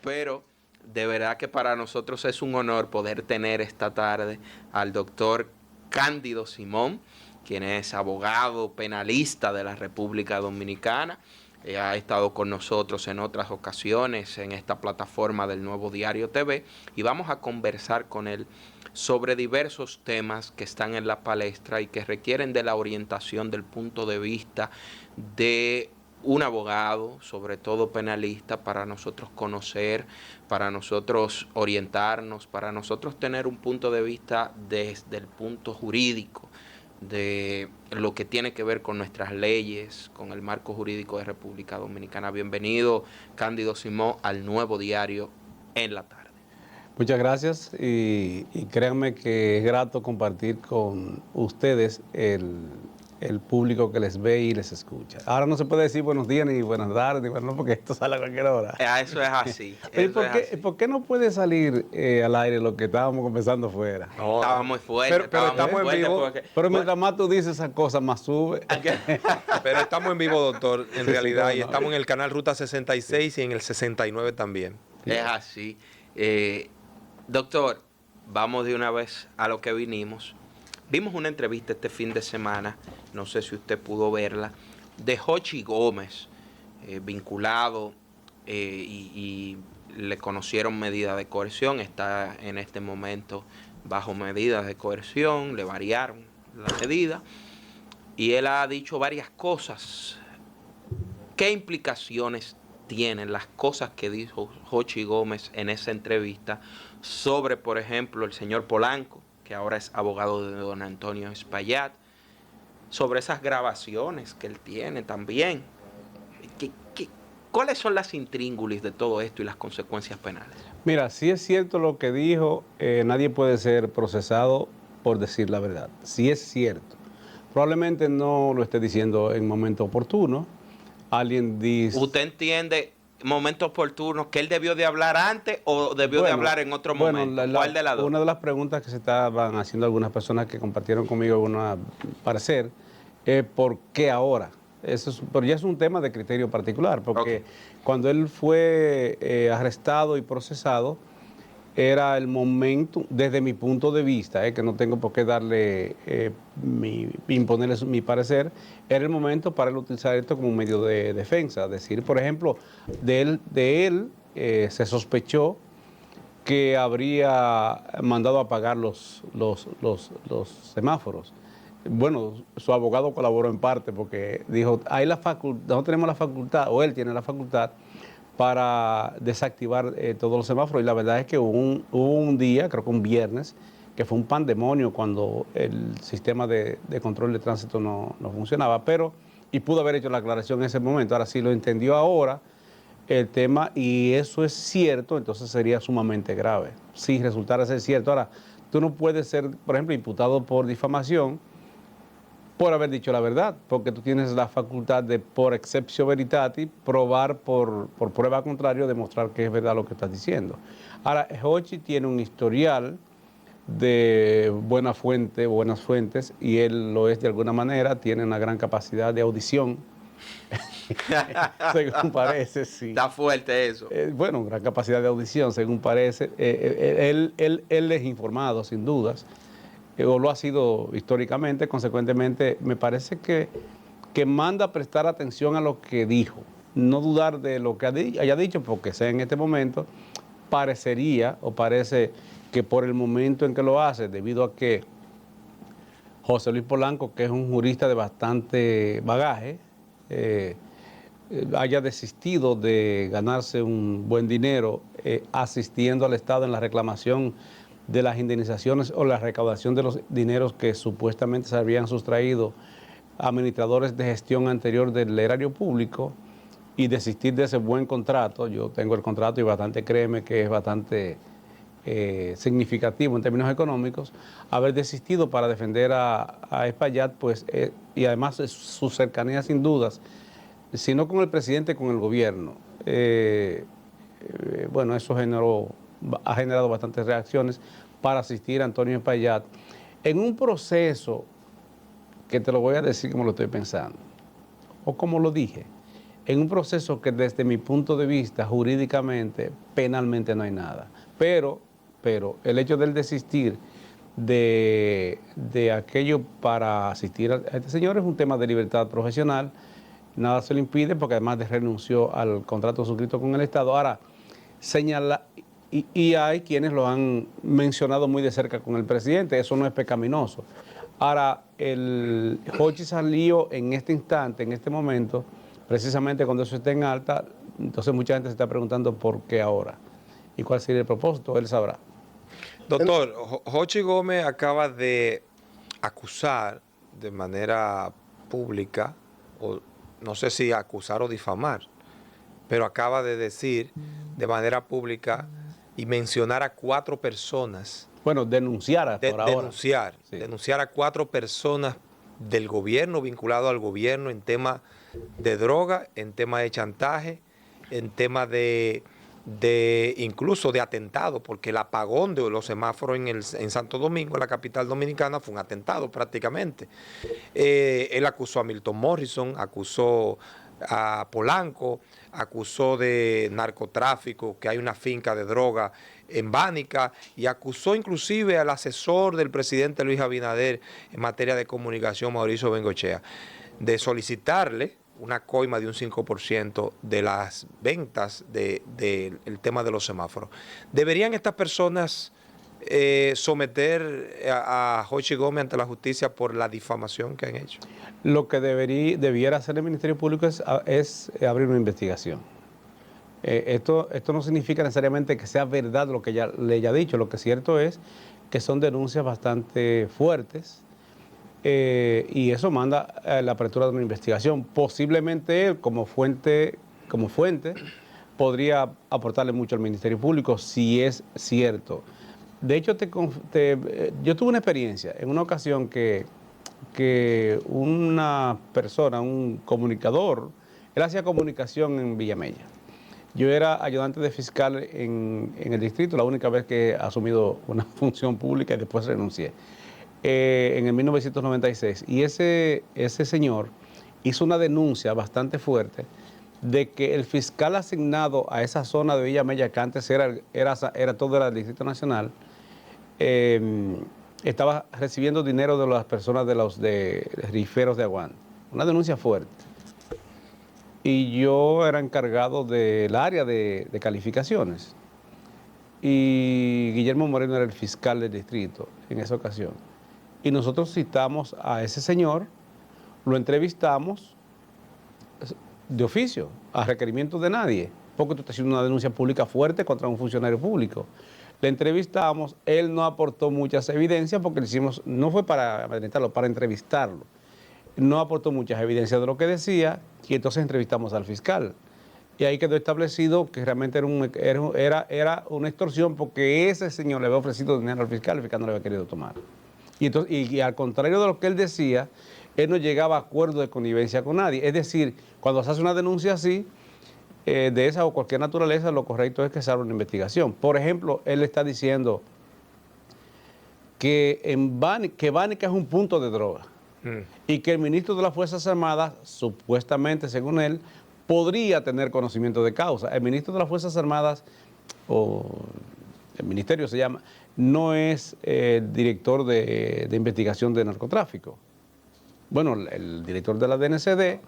Pero de verdad que para nosotros es un honor poder tener esta tarde al doctor Cándido Simón, quien es abogado penalista de la República Dominicana. Ha estado con nosotros en otras ocasiones en esta plataforma del Nuevo Diario TV y vamos a conversar con él sobre diversos temas que están en la palestra y que requieren de la orientación del punto de vista de un abogado, sobre todo penalista, para nosotros conocer, para nosotros orientarnos, para nosotros tener un punto de vista desde el punto jurídico, de lo que tiene que ver con nuestras leyes, con el marco jurídico de República Dominicana. Bienvenido, Cándido Simón, al Nuevo Diario en la tarde. Muchas gracias y créanme que es grato compartir con ustedes el público que les ve y les escucha. Ahora no se puede decir buenos días ni buenas tardes, ni bueno, porque esto sale a cualquier hora. Eso es así. Pero ¿por qué no puede salir al aire lo que estábamos conversando fuera? No, estábamos fuertes, pero estamos en vivo. Porque, pero mientras más tú dices esas cosas, más sube. Pero estamos en vivo, doctor, en realidad, y estamos en el canal Ruta 66 y en el 69 también. Es así. Doctor, vamos de una vez a lo que vinimos. Vimos una entrevista este fin de semana, no sé si usted pudo verla, de Jochi Gómez, vinculado y le conocieron medidas de coerción, está en este momento bajo medidas de coerción, le variaron la medida y él ha dicho varias cosas. ¿Qué implicaciones tienen las cosas que dijo Jochi Gómez en esa entrevista sobre, por ejemplo, el señor Polanco, que ahora es abogado de don Antonio Espaillat, sobre esas grabaciones que él tiene también? ¿Cuáles son las intríngulis de todo esto y las consecuencias penales? Mira, si es cierto lo que dijo, nadie puede ser procesado por decir la verdad. Si es cierto. Probablemente no lo esté diciendo en momento oportuno. Alguien dice... ¿Usted entiende momentos oportunos que él debió de hablar antes o debió de hablar en otro momento? ¿Cuál de las dos? Una de las preguntas que se estaban haciendo algunas personas que compartieron conmigo un parecer es ¿por qué ahora? Pero ya es un tema de criterio particular, porque cuando él fue arrestado y procesado, era el momento, desde mi punto de vista, que no tengo por qué darle, imponerle mi parecer, era el momento para él utilizar esto como un medio de defensa. Es decir, por ejemplo, de él se sospechó que habría mandado a apagar los semáforos. Bueno, su abogado colaboró en parte porque dijo, nosotros tenemos la facultad, o él tiene la facultad, para desactivar todos los semáforos. Y la verdad es que hubo un día, creo que un viernes, que fue un pandemonio cuando el sistema de control de tránsito no funcionaba, y pudo haber hecho la aclaración en ese momento. Ahora, si lo entendió ahora el tema y eso es cierto, entonces sería sumamente grave, si resultara ser cierto. Ahora, tú no puedes ser, por ejemplo, imputado por difamación por haber dicho la verdad, porque tú tienes la facultad de, por exceptio veritatis, probar por prueba contraria, demostrar que es verdad lo que estás diciendo. Ahora, Jochi tiene un historial de buenas fuentes, y él lo es de alguna manera, tiene una gran capacidad de audición, según parece, sí. Está fuerte eso. Bueno, gran capacidad de audición, según parece. Él es informado, sin dudas, o lo ha sido históricamente. Consecuentemente, me parece que manda a prestar atención a lo que dijo, no dudar de lo que haya dicho, porque sea en este momento, parecería o parece que por el momento en que lo hace, debido a que José Luis Polanco, que es un jurista de bastante bagaje, haya desistido de ganarse un buen dinero asistiendo al Estado en la reclamación de las indemnizaciones o la recaudación de los dineros que supuestamente se habían sustraído a administradores de gestión anterior del erario público, y desistir de ese buen contrato. Yo tengo el contrato y créeme que es bastante significativo en términos económicos. Haber desistido para defender a Espaillat, pues, y además su cercanía sin dudas, si no con el presidente, con el gobierno. Bueno, eso ha generado bastantes reacciones para asistir a Antonio Espaillat en un proceso que te lo voy a decir como lo estoy pensando, o como lo dije, en un proceso que desde mi punto de vista, jurídicamente, penalmente no hay nada. Pero el hecho del desistir de aquello para asistir a este señor es un tema de libertad profesional, nada se lo impide porque además renunció al contrato suscrito con el Estado. Ahora, señala, y hay quienes lo han mencionado muy de cerca con el presidente, eso no es pecaminoso. Ahora, el Jochi salió en este instante, en este momento, precisamente cuando eso está en alta, entonces mucha gente se está preguntando por qué ahora y cuál sería el propósito, él sabrá. Doctor, Jochi Gómez acaba de acusar de manera pública, o no sé si acusar o difamar, pero acaba de decir de manera pública y mencionar a 4 personas. Bueno, denunciar por ahora. Denunciar a 4 personas del gobierno, vinculado al gobierno en tema de droga, en tema de chantaje, en tema de incluso de atentado, porque el apagón de los semáforos en Santo Domingo, en la capital dominicana, fue un atentado prácticamente. Él acusó a Milton Morrison, acusó a Polanco, acusó de narcotráfico, que hay una finca de droga en Bánica, y acusó inclusive al asesor del presidente Luis Abinader en materia de comunicación, Mauricio Bengochea, de solicitarle una coima de un 5% de las ventas del tema de los semáforos. ¿Deberían estas personas someter a Jochi Gómez ante la justicia por la difamación que han hecho? Lo que debiera hacer el Ministerio Público es abrir una investigación. Esto no significa necesariamente que sea verdad lo que le haya dicho. Lo que es cierto es que son denuncias bastante fuertes, y eso manda a la apertura de una investigación. Posiblemente él, como fuente, podría aportarle mucho al Ministerio Público si es cierto. De hecho, yo tuve una experiencia en una ocasión que una persona, un comunicador, él hacía comunicación en Villamella. Yo era ayudante de fiscal en el distrito, la única vez que he asumido una función pública y después renuncié. En el 1996, y ese señor hizo una denuncia bastante fuerte de que el fiscal asignado a esa zona de Villamella, que antes todo el Distrito Nacional, estaba recibiendo dinero de las personas de los riferos de Aguán. Una denuncia fuerte. Y yo era encargado del área de calificaciones. Y Guillermo Moreno era el fiscal del distrito en esa ocasión. Y nosotros citamos a ese señor, lo entrevistamos de oficio, a requerimiento de nadie, porque tú estás haciendo una denuncia pública fuerte contra un funcionario público. Le entrevistamos, él no aportó muchas evidencias porque le hicimos, no fue para amedrentarlo, para entrevistarlo. No aportó muchas evidencias de lo que decía y entonces entrevistamos al fiscal. Y ahí quedó establecido que realmente era una extorsión porque ese señor le había ofrecido dinero al fiscal no le había querido tomar. Y al contrario de lo que él decía, él no llegaba a acuerdo de connivencia con nadie. Es decir, cuando se hace una denuncia así, de esa o cualquier naturaleza, lo correcto es que se abra una investigación. Por ejemplo, él está diciendo que Bánica es un punto de droga y que el ministro de las Fuerzas Armadas, supuestamente, según él, podría tener conocimiento de causa. El ministro de las Fuerzas Armadas, o el ministerio se llama, no es director de investigación de narcotráfico. Bueno, el director de la DNCD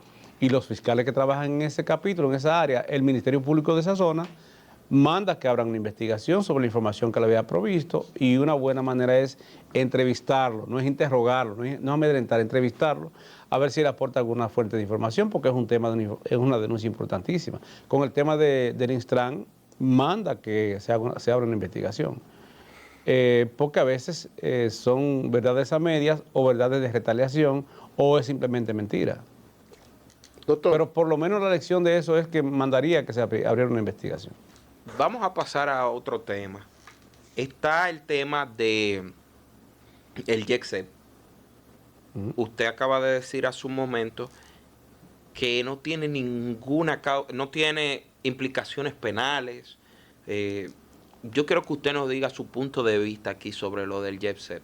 y los fiscales que trabajan en ese capítulo, en esa área, el Ministerio Público de esa zona, manda que abran una investigación sobre la información que le había provisto, y una buena manera es entrevistarlo, no es interrogarlo, no amedrentar, entrevistarlo, a ver si él aporta alguna fuente de información, porque es una denuncia importantísima. Con el tema del Instran, manda que se abra una investigación. Porque a veces son verdades a medias o verdades de retaliación o es simplemente mentira. Doctor, pero por lo menos la lección de eso es que mandaría que se abriera una investigación. Vamos a pasar a otro tema. Está el tema de el JECSEP. Usted acaba de decir hace un momento que no tiene no tiene implicaciones penales. Yo quiero que usted nos diga su punto de vista aquí sobre lo del JECSEP.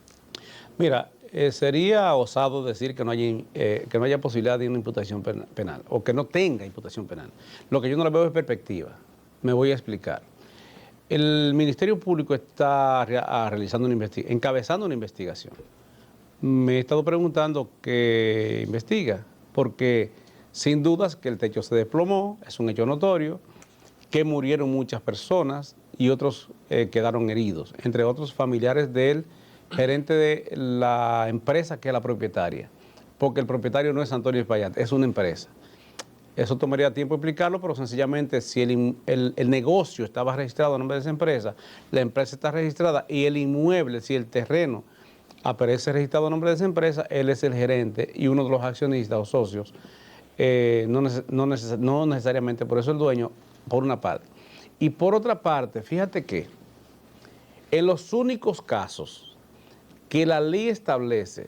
Mira, sería osado decir que no haya posibilidad de una imputación penal o que no tenga imputación penal. Lo que yo no le veo es perspectiva. Me voy a explicar. El Ministerio Público está realizando encabezando una investigación. Me he estado preguntando qué investiga, porque sin dudas que el techo se desplomó, es un hecho notorio, que murieron muchas personas y otros quedaron heridos, entre otros familiares del gerente de la empresa que es la propietaria, porque el propietario no es Antonio Espaillat, es una empresa. Eso tomaría tiempo explicarlo, pero sencillamente si el negocio estaba registrado a nombre de esa empresa, la empresa está registrada y el inmueble, si el terreno aparece registrado a nombre de esa empresa, él es el gerente y uno de los accionistas o socios, no necesariamente por eso el dueño, por una parte. Y por otra parte, fíjate que en los únicos casos que la ley establece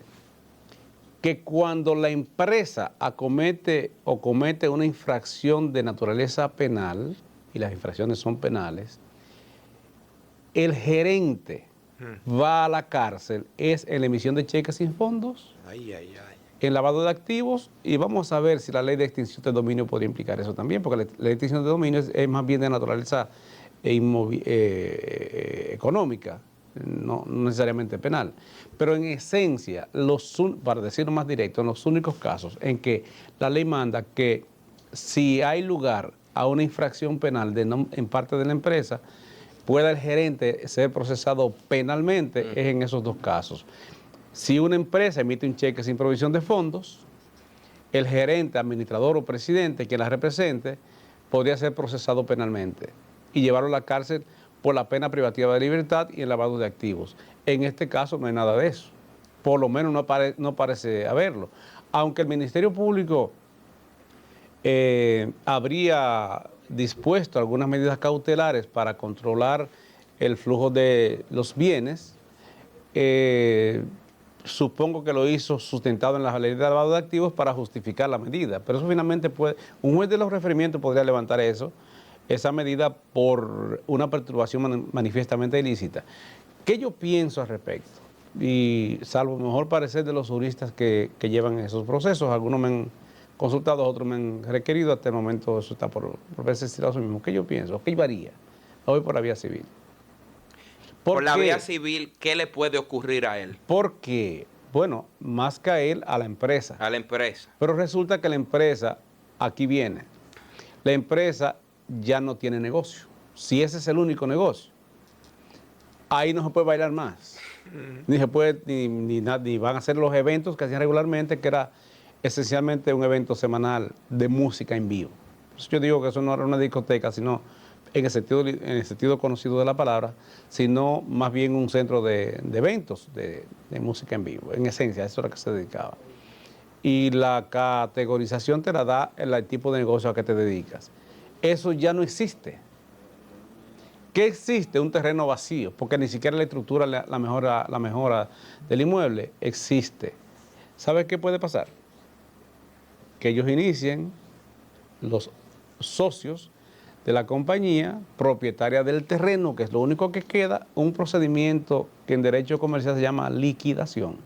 que cuando la empresa acomete o comete una infracción de naturaleza penal, y las infracciones son penales, el gerente va a la cárcel, es en la emisión de cheques sin fondos, en lavado de activos, y vamos a ver si la ley de extinción de dominio podría implicar eso también, porque la ley de extinción de dominio es más bien de naturaleza económica, no necesariamente penal. Pero en esencia, para decirlo más directo, en los únicos casos en que la ley manda que si hay lugar a una infracción penal en parte de la empresa, pueda el gerente ser procesado penalmente, es en esos dos casos. Si una empresa emite un cheque sin provisión de fondos, el gerente, administrador o presidente que la represente podría ser procesado penalmente y llevarlo a la cárcel por la pena privativa de libertad y el lavado de activos. En este caso no hay nada de eso. Por lo menos no parece haberlo. Aunque el Ministerio Público habría dispuesto algunas medidas cautelares para controlar el flujo de los bienes, supongo que lo hizo sustentado en la ley de lavado de activos para justificar la medida. Pero eso finalmente un juez de los referimientos podría levantar esa medida por una perturbación manifiestamente ilícita. ¿Qué yo pienso al respecto? Y salvo mejor parecer de los juristas que llevan esos procesos, algunos me han consultado, otros me han requerido, hasta el momento eso está por verse estirado eso mismo. ¿Qué yo pienso? ¿Qué varía? Voy por la vía civil. Por la vía civil, ¿qué le puede ocurrir a él? Porque, bueno, más que a él, a la empresa. A la empresa. Pero resulta que la empresa, aquí viene, la empresa ya no tiene negocio. Si ese es el único negocio, ahí no se puede bailar más. Ni se puede, ni van a hacer los eventos que hacían regularmente, que era esencialmente un evento semanal de música en vivo. Entonces yo digo que eso no era una discoteca, sino en el sentido conocido de la palabra, sino más bien un centro de eventos de música en vivo. En esencia, eso era lo que se dedicaba. Y la categorización te la da el tipo de negocio a que te dedicas. Eso ya no existe. ¿Qué existe? Un terreno vacío, porque ni siquiera la estructura, la mejora del inmueble existe. ¿Sabes qué puede pasar? Que ellos inicien, los socios de la compañía propietaria del terreno, que es lo único que queda, un procedimiento que en derecho comercial se llama liquidación.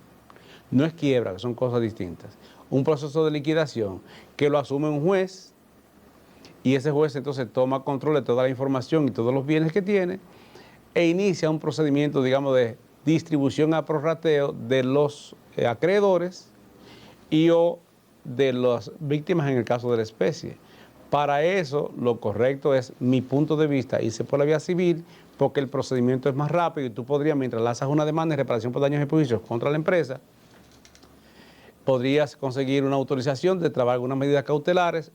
No es quiebra, que son cosas distintas. Un proceso de liquidación que lo asume un juez, y ese juez entonces toma control de toda la información y todos los bienes que tiene e inicia un procedimiento, digamos, de distribución a prorrateo de los acreedores y o de las víctimas en el caso de la especie. Para eso, lo correcto es, mi punto de vista, irse por la vía civil, porque el procedimiento es más rápido y tú podrías, mientras lanzas una demanda de reparación por daños y perjuicios contra la empresa, podrías conseguir una autorización de trabajar algunas medidas cautelares,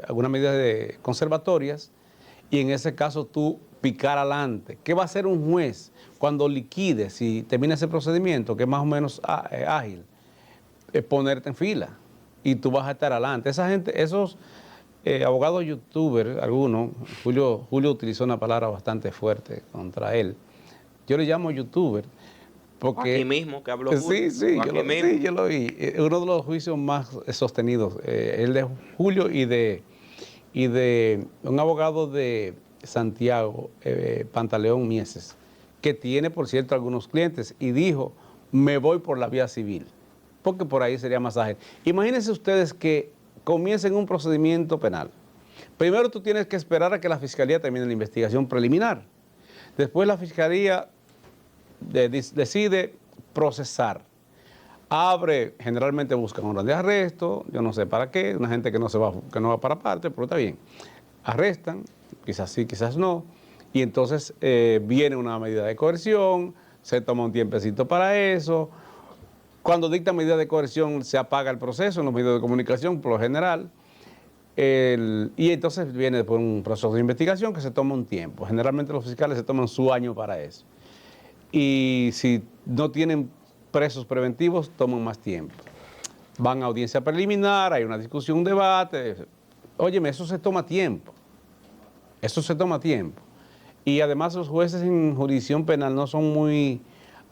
algunas medidas conservatorias, y en ese caso tú picar adelante. ¿Qué va a hacer un juez cuando liquide, si termina ese procedimiento, que es más o menos ágil? Ponerte en fila y tú vas a estar adelante. Esa gente, esos abogados youtubers, algunos, Julio utilizó una palabra bastante fuerte contra él. Yo le llamo youtuber. Porque, aquí mismo que habló Julio. Sí, yo lo vi. Uno de los juicios más sostenidos, el de Julio y de un abogado de Santiago, Pantaleón Mieses, que tiene, por cierto, algunos clientes, y dijo me voy por la vía civil, porque por ahí sería más ágil. Imagínense ustedes que comiencen un procedimiento penal. Primero tú tienes que esperar a que la Fiscalía termine la investigación preliminar. Después la Fiscalía decide procesar. Abre, generalmente buscan orden de arresto, yo no sé para qué, una gente que no va para parte, pero está bien. Arrestan, quizás sí, quizás no, y entonces viene una medida de coerción, se toma un tiempecito para eso. Cuando dicta medida de coerción se apaga el proceso en los medios de comunicación, por lo general, y entonces viene después un proceso de investigación que se toma un tiempo. Generalmente los fiscales se toman su año para eso. Y si no tienen presos preventivos, toman más tiempo. Van a audiencia preliminar, hay una discusión, un debate. Óyeme, eso se toma tiempo. Eso se toma tiempo. Y además los jueces en jurisdicción penal no son muy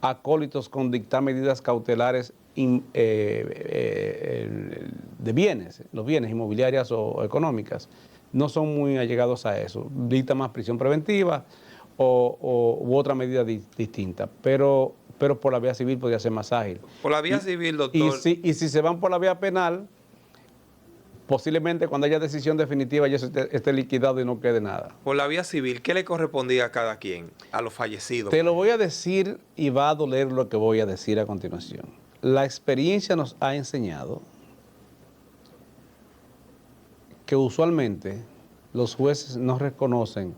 acólitos con dictar medidas cautelares de bienes, los bienes inmobiliarias o económicas. No son muy allegados a eso. Dicta más prisión preventiva u otra medida distinta. Pero por la vía civil podría ser más ágil. Por la vía civil, doctor. Y si se van por la vía penal, posiblemente cuando haya decisión definitiva ya esté liquidado y no quede nada. Por la vía civil, ¿qué le correspondía a cada quien? A los fallecidos. Te lo voy a decir y va a doler lo que voy a decir a continuación. La experiencia nos ha enseñado que usualmente los jueces no reconocen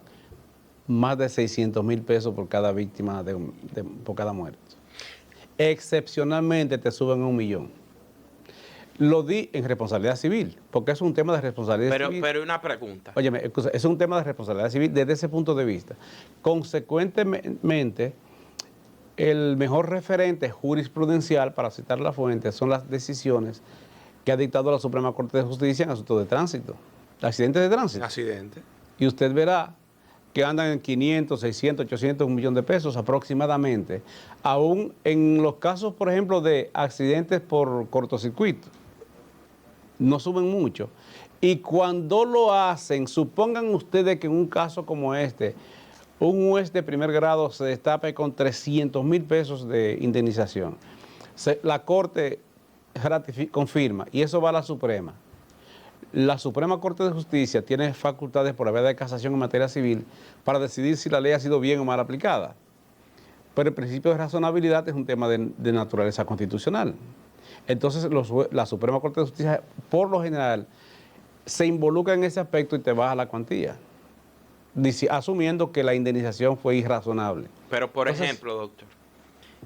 más de 600,000 pesos por cada víctima, por cada muerto. Excepcionalmente te suben a 1,000,000. Lo di en responsabilidad civil, porque es un tema de responsabilidad civil. Pero una pregunta. Óyeme, es un tema de responsabilidad civil desde ese punto de vista. Consecuentemente, el mejor referente jurisprudencial, para citar la fuente, son las decisiones que ha dictado la Suprema Corte de Justicia en asuntos de tránsito, accidentes de tránsito. Accidente. Y usted verá que andan en 500, 600, 800, 1,000,000 de pesos aproximadamente, aún en los casos, por ejemplo, de accidentes por cortocircuito. No suben mucho. Y cuando lo hacen, supongan ustedes que en un caso como este, un juez de primer grado se destape con 300,000 pesos de indemnización. La Corte confirma y eso va a la Suprema. La Suprema Corte de Justicia tiene facultades por la vía de casación en materia civil para decidir si la ley ha sido bien o mal aplicada. Pero el principio de razonabilidad es un tema de naturaleza constitucional. Entonces la Suprema Corte de Justicia, por lo general, se involucra en ese aspecto y te baja la cuantía, asumiendo que la indemnización fue irrazonable. Pero, por ejemplo, doctor,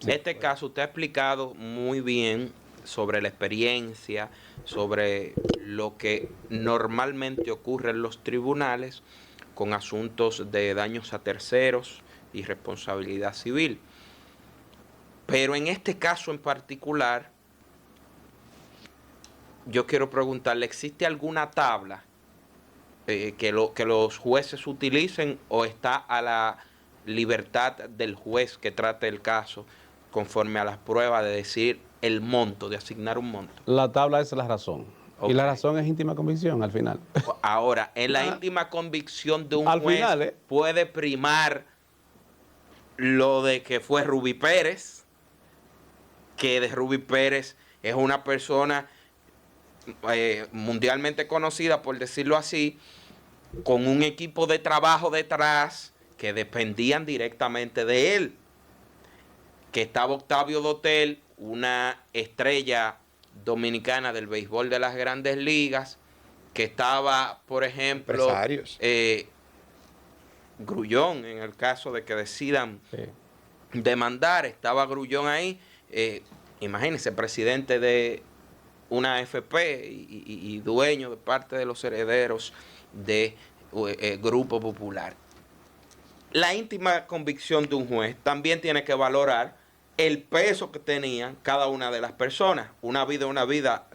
sí, este caso usted ha explicado muy bien sobre la experiencia, sobre lo que normalmente ocurre en los tribunales con asuntos de daños a terceros y responsabilidad civil. Pero en este caso en particular, yo quiero preguntarle, ¿existe alguna tabla que los jueces utilicen o está a la libertad del juez que trate el caso conforme a las pruebas de decir el monto, de asignar un monto? La tabla es la razón. Okay. Y la razón es íntima convicción al final. Ahora, en la íntima convicción de un juez final, puede primar lo de que fue Rubí Pérez, que de Rubí Pérez es una persona mundialmente conocida, por decirlo así, con un equipo de trabajo detrás que dependían directamente de él, que estaba Octavio Dotel, una estrella dominicana del béisbol de las Grandes Ligas, que estaba, por ejemplo, Grullón, en el caso de que decidan demandar, estaba Grullón ahí, imagínense, presidente de una AFP y dueño de parte de los herederos de Grupo Popular. La íntima convicción de un juez también tiene que valorar el peso que tenían cada una de las personas, una vida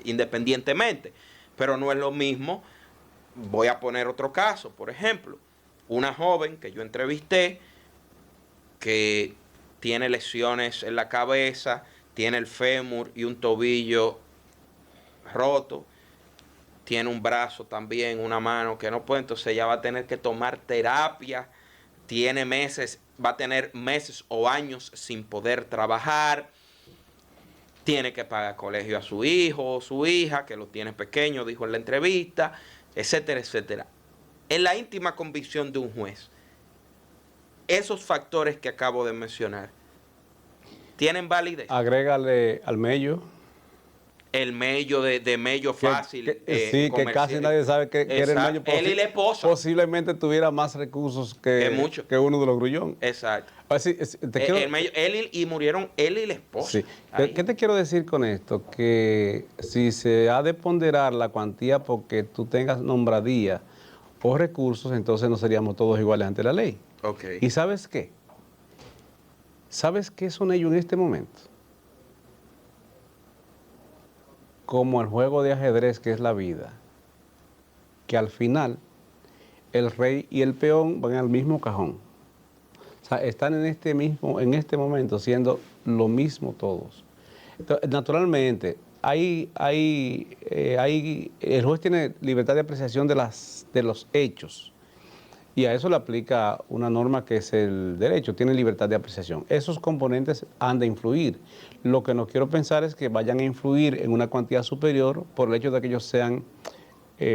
independientemente, pero no es lo mismo. Voy a poner otro caso, por ejemplo, una joven que yo entrevisté que tiene lesiones en la cabeza, tiene el fémur y un tobillo roto, tiene un brazo también, una mano que no puede, entonces ella va a tener que tomar terapia, va a tener meses o años sin poder trabajar, tiene que pagar colegio a su hijo o su hija, que lo tiene pequeño, dijo en la entrevista, etcétera, etcétera. En la íntima convicción de un juez, esos factores que acabo de mencionar, ¿tienen validez? Agrégale al mello. El mello de mello fácil. Sí, que casi nadie sabe que era el mello. Él y la esposa. Posiblemente tuviera más recursos que uno de los grullón. Exacto. Y murieron él y la esposa. Sí. ¿Qué te quiero decir con esto? Que si se ha de ponderar la cuantía porque tú tengas nombradía o recursos, entonces no seríamos todos iguales ante la ley. Okay. ¿Y sabes qué? ¿Sabes qué son ellos en este momento? Como el juego de ajedrez que es la vida, que al final el rey y el peón van al mismo cajón. O sea, están en este momento siendo lo mismo todos. Entonces, naturalmente, el juez tiene libertad de apreciación de los hechos. Y a eso le aplica una norma que es el derecho, tiene libertad de apreciación. Esos componentes han de influir. Lo que no quiero pensar es que vayan a influir en una cuantía superior por el hecho de que ellos sean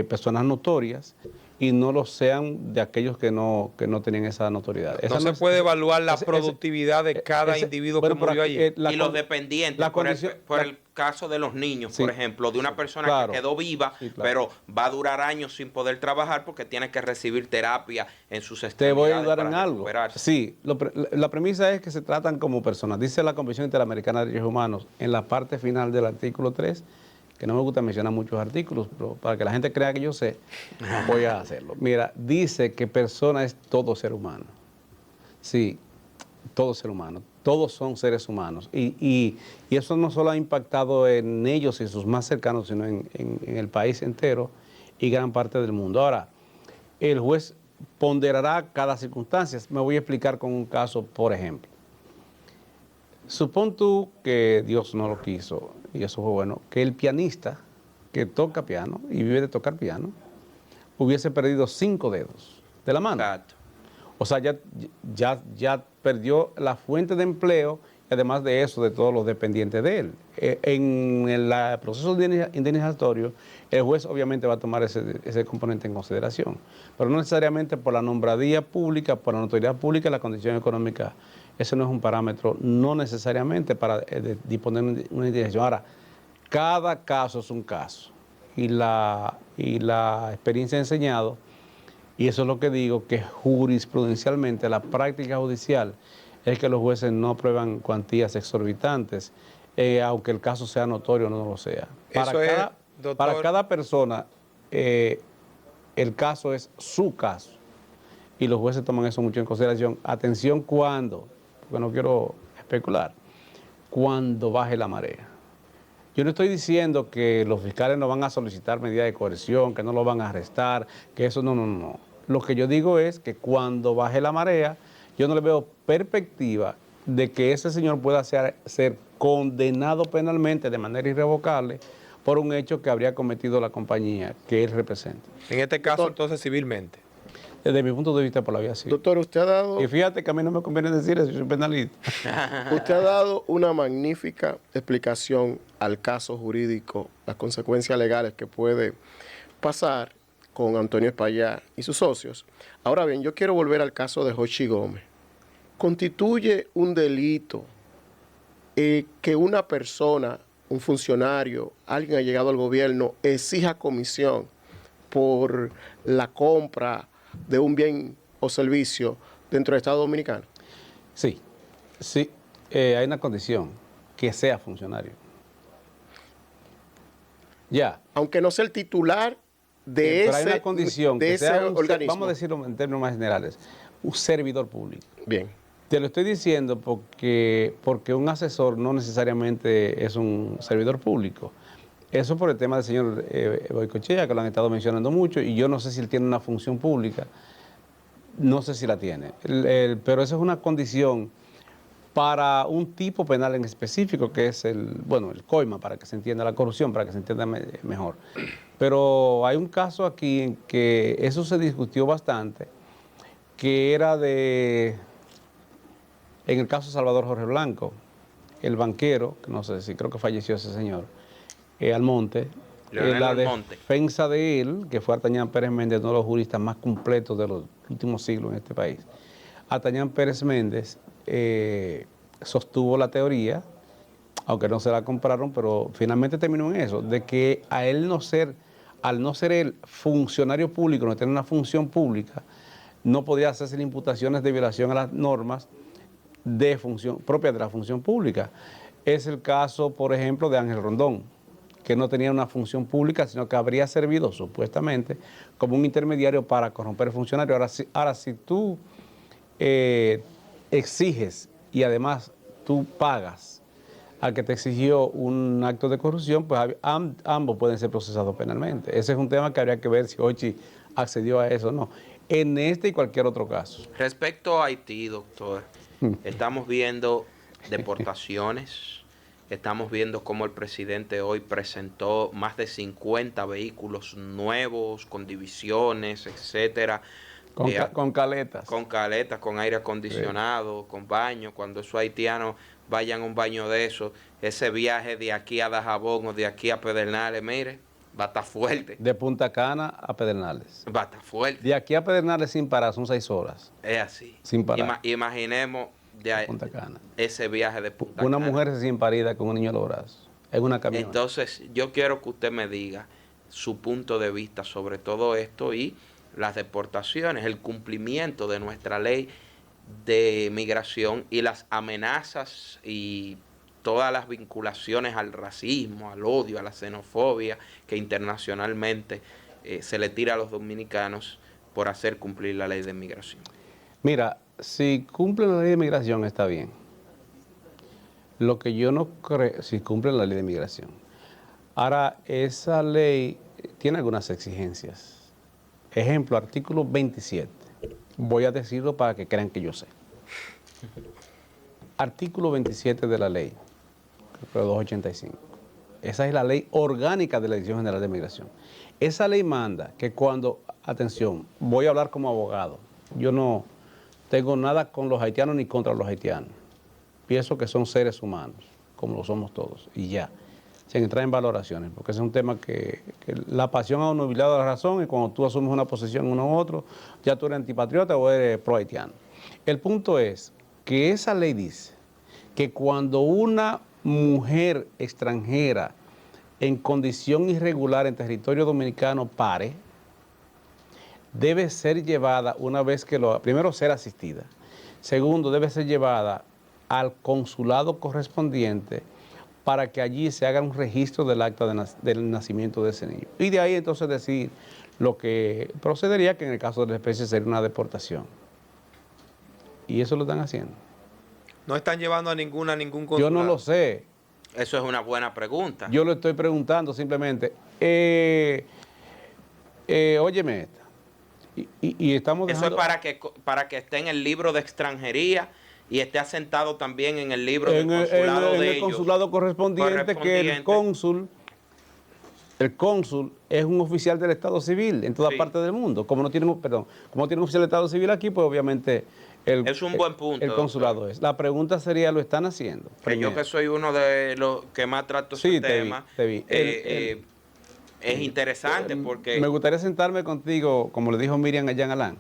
personas notorias y no lo sean de aquellos que no tenían esa notoriedad. No se puede evaluar la productividad de cada individuo que murió allí. Y los dependientes, por el caso de los niños, sí, por ejemplo, de una persona que quedó viva, sí, claro, pero va a durar años sin poder trabajar porque tiene que recibir terapia en sus extremidades. Te voy a ayudar en algo. Sí, la premisa es que se tratan como personas. Dice la Convención Interamericana de Derechos Humanos en la parte final del artículo 3, que no me gusta mencionar muchos artículos, pero para que la gente crea que yo sé, voy a hacerlo. Mira, dice que persona es todo ser humano. Sí, todo ser humano. Todos son seres humanos. Y eso no solo ha impactado en ellos y sus más cercanos, sino en el país entero y gran parte del mundo. Ahora, el juez ponderará cada circunstancia. Me voy a explicar con un caso, por ejemplo. Supón tú que Dios no lo quiso, y eso fue bueno, que el pianista que toca piano y vive de tocar piano hubiese perdido 5 dedos de la mano. Exacto. O sea, ya perdió la fuente de empleo y además de eso, de todos los dependientes de él. En el proceso indemnizatorio, el juez obviamente va a tomar ese componente en consideración, pero no necesariamente por la nombradía pública, por la notoriedad pública y la condición económica. Ese no es un parámetro, no necesariamente para disponer de una indemnización. Ahora, cada caso es un caso y la experiencia ha enseñado, y eso es lo que digo, que jurisprudencialmente la práctica judicial es que los jueces no aprueban cuantías exorbitantes, aunque el caso sea notorio o no lo sea. Para cada persona, el caso es su caso, y los jueces toman eso mucho en consideración. Atención cuando, porque no quiero especular, cuando baje la marea. Yo no estoy diciendo que los fiscales no van a solicitar medidas de coerción, que no lo van a arrestar, que eso no. Lo que yo digo es que cuando baje la marea, yo no le veo perspectiva de que ese señor pueda ser condenado penalmente de manera irrevocable por un hecho que habría cometido la compañía que él representa. En este caso, entonces, civilmente. Desde mi punto de vista, por la vía civil. Doctor, usted ha dado... Y fíjate que a mí no me conviene decir eso, yo soy penalista. Usted ha dado una magnífica explicación al caso jurídico, las consecuencias legales que puede pasar con Antonio Espaillat y sus socios. Ahora bien, yo quiero volver al caso de Jochi Gómez. ¿Constituye un delito que una persona, un funcionario, alguien ha llegado al gobierno, exija comisión por la compra de un bien o servicio dentro del Estado Dominicano? Sí, hay una condición, que sea funcionario. Ya. Aunque no sea el titular de pero hay una condición, de que ese sea organismo. Vamos a decirlo en términos más generales, un servidor público. Bien. Te lo estoy diciendo porque un asesor no necesariamente es un servidor público. Eso por el tema del señor Boicochea, que lo han estado mencionando mucho, y yo no sé si él tiene una función pública, no sé si la tiene, pero esa es una condición para un tipo penal en específico, que es el coima, para que se entienda, la corrupción, para que se entienda mejor. Pero hay un caso aquí en que eso se discutió bastante, que era en el caso de Salvador Jorge Blanco, el banquero, que no sé si creo que falleció ese señor, Almonte, Leonel la Almonte. defensa de él, que fue Artañán Pérez Méndez, uno de los juristas más completos de los últimos siglos en este país. Artañán Pérez Méndez sostuvo la teoría, aunque no se la compraron, pero finalmente terminó en eso, de que a él al no ser el funcionario público, no tener una función pública, no podía hacerse imputaciones de violación a las normas de función propias de la función pública. Es el caso, por ejemplo, de Ángel Rondón, que no tenía una función pública, sino que habría servido supuestamente como un intermediario para corromper funcionarios. Ahora, si tú exiges y además tú pagas al que te exigió un acto de corrupción, pues ambos pueden ser procesados penalmente. Ese es un tema que habría que ver si Hochi accedió a eso o no. En este y cualquier otro caso. Respecto a Haití, doctor, estamos viendo deportaciones, estamos viendo cómo el presidente hoy presentó más de 50 vehículos nuevos, con divisiones, etcétera. Con caletas. Con caletas, con aire acondicionado, con baño. Cuando esos haitianos vayan a un baño de eso, ese viaje de aquí a Dajabón o de aquí a Pedernales, mire, va a estar fuerte. De Punta Cana a Pedernales. Va a estar fuerte. De aquí a Pedernales sin parar, son 6 horas. Es así. Sin parar. Imaginemos de Punta Cana. ese viaje de Punta Una Cana. mujer recién parida con un niño en los brazos. En una camioneta. Entonces, yo quiero que usted me diga su punto de vista sobre todo esto y las deportaciones, el cumplimiento de nuestra ley de migración y las amenazas y todas las vinculaciones al racismo, al odio, a la xenofobia que internacionalmente se le tira a los dominicanos por hacer cumplir la ley de migración. Mira, si cumple la ley de migración está bien. Lo que yo no creo, si cumple la ley de migración. Ahora, esa ley tiene algunas exigencias. Ejemplo, artículo 27. Voy a decirlo para que crean que yo sé. Artículo 27 de la ley, creo 285. Esa es la ley orgánica de la Dirección General de Migración. Esa ley manda que cuando, atención, voy a hablar como abogado. Yo no tengo nada con los haitianos ni contra los haitianos. Pienso que son seres humanos, como lo somos todos, y ya. Sin entrar en valoraciones, porque ese es un tema que la pasión ha obnubilado la razón y cuando tú asumes una posición uno u otro, ya tú eres antipatriota o eres pro-haitiano. El punto es que esa ley dice que cuando una mujer extranjera en condición irregular en territorio dominicano pare, debe ser llevada una vez que primero ser asistida, segundo debe ser llevada al consulado correspondiente para que allí se haga un registro del acta del nacimiento de ese niño. Y de ahí entonces decir lo que procedería, que en el caso de la especie sería una deportación. Y eso lo están haciendo. No están llevando a ningún consulado. Yo no lo sé. Eso es una buena pregunta. Yo lo estoy preguntando simplemente. Óyeme esta. Y estamos Eso dejando, es para que esté en el libro de extranjería y esté asentado también en el libro del consulado en de el ellos. consulado correspondiente, que el cónsul es un oficial del Estado Civil en toda parte del mundo. Como no tiene, como tiene un oficial del Estado Civil aquí, pues obviamente es un buen punto. El consulado es. La pregunta sería, ¿lo están haciendo? Que yo que soy uno de los que más trato ese tema, te vi. Es interesante porque... Me gustaría sentarme contigo, como le dijo Miriam allá en Alán,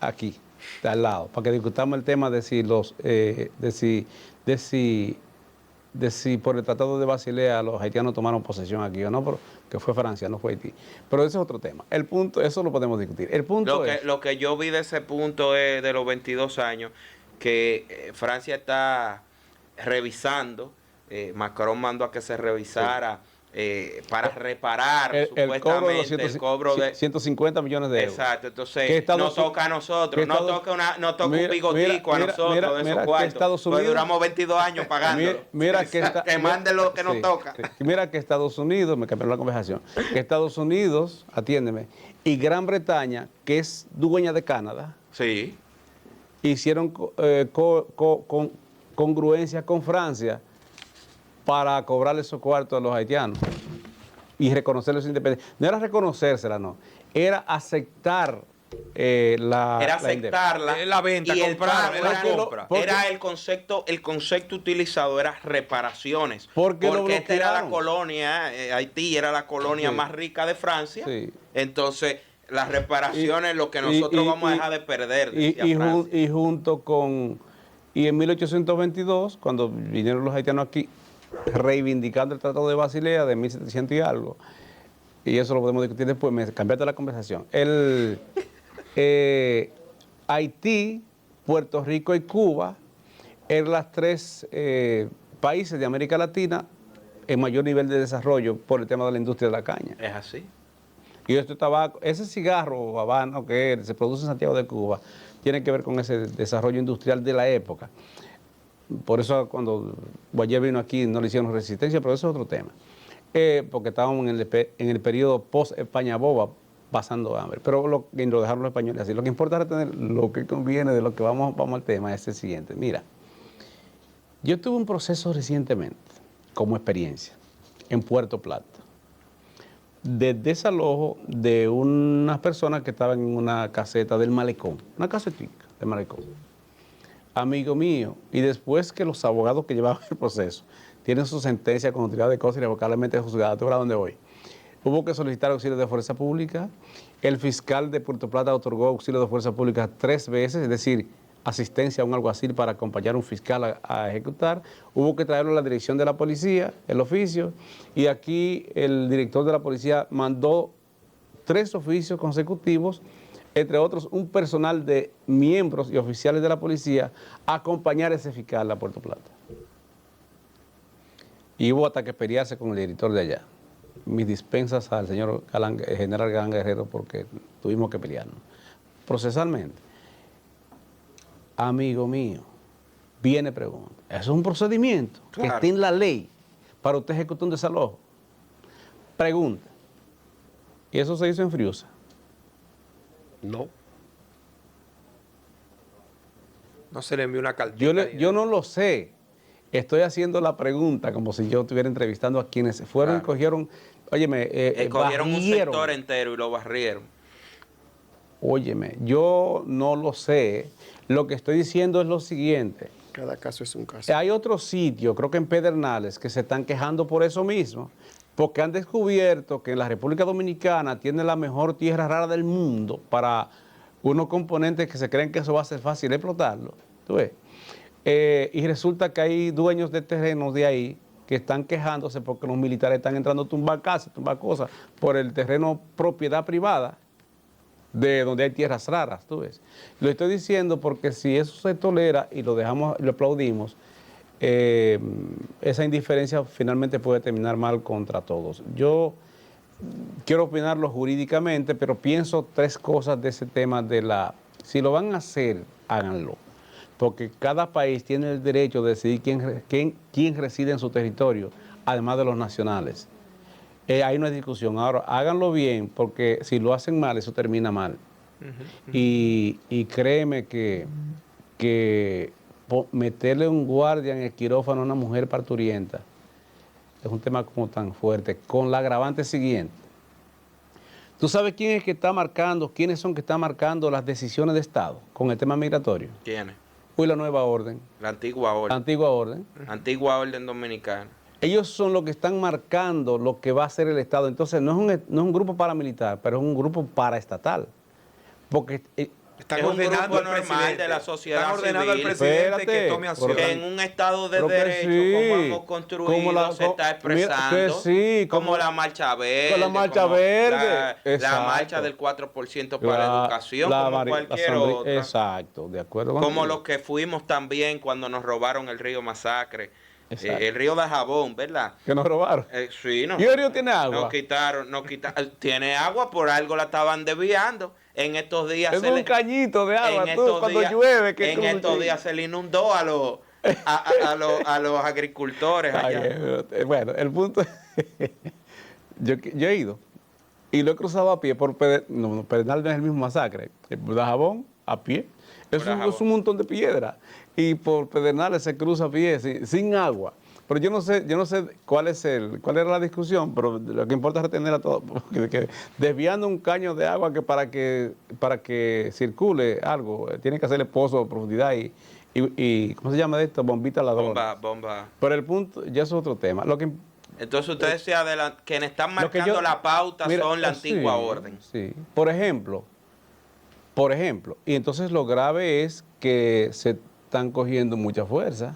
aquí, al lado, para que discutamos el tema de si por el Tratado de Basilea los haitianos tomaron posesión aquí o no, que fue Francia, no fue Haití. Pero ese es otro tema. El punto, eso lo podemos discutir. El punto lo que yo vi de ese punto es de los 22 años, que Francia está revisando, Macron mandó a que se revisara para reparar supuestamente el cobro de 150 millones de euros. Exacto, entonces no toca a nosotros, no toca un bigotico a nosotros de esos cuartos, pues duramos 22 años pagando. Que mande lo que nos toca. Mira que Estados Unidos, me cambió la conversación, que Estados Unidos, atiéndeme, y Gran Bretaña, que es dueña de Canadá, sí, hicieron congruencia con Francia para cobrarle esos cuartos a los haitianos y reconocerles su independencia. No era reconocérsela, no. Era aceptar era aceptarla. La venta, y el comprar, pago la era, compra. era el concepto utilizado era reparaciones. Porque esta era la bloquearon. colonia, Haití era la colonia Sí. más rica de Francia. Sí. Entonces, las reparaciones, lo que nosotros vamos a dejar de perder, decía Francia. Y junto con... Y en 1822, cuando vinieron los haitianos aquí, reivindicando el Tratado de Basilea de 1700 y algo, y eso lo podemos discutir después, me cambiaste la conversación. Haití, Puerto Rico y Cuba eran las tres países de América Latina en mayor nivel de desarrollo por el tema de la industria de la caña. Es así. Y este tabaco, ese cigarro habano que se produce en Santiago de Cuba, tiene que ver con ese desarrollo industrial de la época. Por eso cuando Guayer vino aquí no le hicieron resistencia, pero eso es otro tema. Porque estábamos en el periodo post-España boba, pasando hambre. Pero lo dejaron los españoles así. Lo que importa es retener lo que conviene de lo que vamos al tema, es el siguiente. Mira, yo tuve un proceso recientemente, como experiencia, en Puerto Plata, de desalojo de unas personas que estaban en una caseta del malecón, una casetica del malecón. Amigo mío, y después que los abogados que llevaban el proceso tienen su sentencia con utilidad de causa irrevocablemente juzgada, ¿tú verás dónde voy? Hubo que solicitar auxilio de fuerza pública. El fiscal de Puerto Plata otorgó auxilio de fuerza pública 3 veces, es decir, asistencia a un alguacil para acompañar a un fiscal a ejecutar. Hubo que traerlo a la dirección de la policía, el oficio, y aquí el director de la policía mandó 3 oficios consecutivos, entre otros un personal de miembros y oficiales de la policía a acompañar a ese fiscal a Puerto Plata. Y hubo hasta que pelearse con el director de allá. Mis dispensas al señor general Galán Guerrero porque tuvimos que pelearnos procesalmente. Amigo mío, viene pregunta. Eso es un procedimiento que está en la ley para usted ejecutar un desalojo. Pregunta. ¿Y eso se hizo en Friusa? No. No se le envió una cartita. Yo no lo sé. Estoy haciendo la pregunta como si yo estuviera entrevistando a quienes fueron y cogieron, óyeme, cogieron un barrieron. sector entero y lo barrieron. Óyeme, yo no lo sé. Lo que estoy diciendo es lo siguiente. Cada caso es un caso. Hay otros sitios, creo que en Pedernales, que se están quejando por eso mismo, porque han descubierto que la República Dominicana tiene la mejor tierra rara del mundo para unos componentes que se creen que eso va a ser fácil explotarlo. ¿Tú ves? Y resulta que hay dueños de terrenos de ahí que están quejándose porque los militares están entrando a tumbar casas, tumbar cosas, por el terreno propiedad privada de donde hay tierras raras, tú ves. Lo estoy diciendo porque si eso se tolera y lo dejamos, lo aplaudimos, esa indiferencia finalmente puede terminar mal contra todos. Yo quiero opinarlo jurídicamente, pero pienso 3 cosas de ese tema de la... Si lo van a hacer, háganlo. Porque cada país tiene el derecho de decidir quién reside en su territorio, además de los nacionales. Hay una discusión. Ahora, háganlo bien, porque si lo hacen mal, eso termina mal. Y créeme que meterle un guardia en el quirófano a una mujer parturienta es un tema como tan fuerte, con la agravante siguiente. ¿Tú sabes quién es que está marcando, quiénes son que están marcando las decisiones de Estado con el tema migratorio? ¿Quiénes? Uy, la nueva orden. La antigua orden. La antigua orden. Antigua orden dominicana. Ellos son los que están marcando lo que va a hacer el Estado. Entonces, no es un grupo paramilitar, pero es un grupo paraestatal. Porque Están es un ordenando grupo al normal presidente. de la sociedad Están ordenando civil. al presidente que Espérate, tome acción. Que en un Estado de Pero que derecho, sí, como hemos construido, se está expresando. que sí, como la marcha verde. con la marcha como verde. La Exacto. marcha del 4% para educación, como cualquier otra. Exacto, de acuerdo Como contigo. los que fuimos también cuando nos robaron el río Masacre. Exacto. El río de Jabón, ¿verdad? Que nos robaron. Sí, no. ¿Y el río tiene agua? Nos quitaron. Tiene agua, por algo la estaban desviando. En estos días Es un cañito de agua, cuando llueve. En estos días se le inundó a los agricultores allá. Bueno, el punto es, yo he ido y lo he cruzado a pie por Pedernal no es el mismo Masacre, por Dajabón a pie, es un montón de piedra y por Pedernales se cruza a pie sin agua. Pero yo no sé cuál era la discusión, pero lo que importa es retener a todo, porque desviando un caño de agua que para que circule algo, tiene que hacerle pozo de profundidad y ¿cómo se llama esto? Bombita ladrona. Bomba. Pero el punto, ya es otro tema. Entonces usted decía quienes están marcando la pauta son la antigua orden. Sí, por ejemplo, y entonces lo grave es que se están cogiendo mucha fuerza.